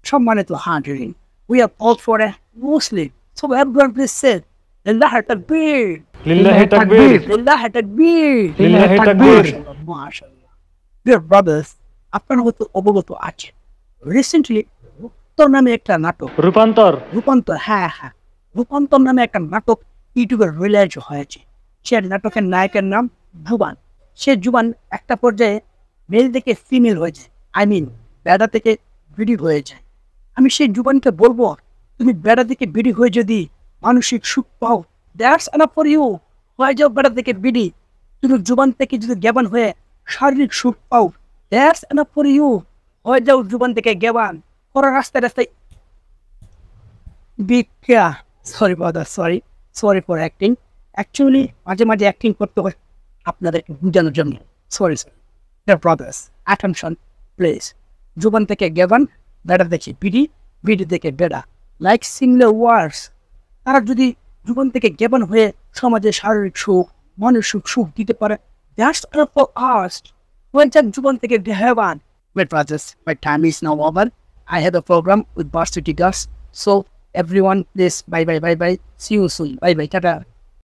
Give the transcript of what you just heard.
সম্মানিত হাজিরিন, we are called for a Muslim. So everyone please say, Lillah takbir. লিল্লাহি তাকবীর Lillah takbir. লিল্লাহি তাকবীর MashaAllah. Dear brothers, আপনারা হয়তো অবগত আছেন রিসেন্টলি রূপান্তর নামে একটা নাটক রূপান্তর নামে একটা নাটক ইউটিউবে রিলিজ হয়েছে। সে নাটকের নায়কের নাম জুবান। সে জুবান একটা পর্যায়ে মেল থেকে ফিমেল হয়ে যায়, বেড়া থেকে বিড়ি হয়ে যায়। আমি সেই জুবানকে বলবো, তুমি বেড়া থেকে বিড়ি হয়ে যদি মানসিক সুখ পাও, দ্যাটস এনাফ ফর ইউ। হয়ে যাও বেড়া থেকে বিড়ি। তুমি জুবান থেকে যদি জ্ঞান হয়ে শারীরিক সুখ পাও, দ্যাটস এনাফ ফর ইউ। হয়ে যাও জুবান থেকে জ্ঞান করার রাস্তায় বিখ্যা। Sorry brother, sorry for acting. Actually মাঝে মাঝে অ্যাক্টিং করতে হয় আপনাদেরকে বোঝানোর জন্য। Sorry brothers, attention please. জুবান থেকে জ্ঞান, বেড়া দেখে বিড়ি, বিড়ি থেকে বেড়া, লাইক সিমিলার ওয়ার্ডস। তারা যদি জীবন থেকে জ্ঞান হয়ে সমাজে শারীরিক সুখ, মানসিক সুখ দিতে পারে, দ্যাটস এনাফ ফর আস। হয়ে যাক জীবন থেকে জ্ঞান। Wait, brothers, my time is now over. I have a program with Varsity Girls. So everyone, please, bye. See you soon. Bye. Tata.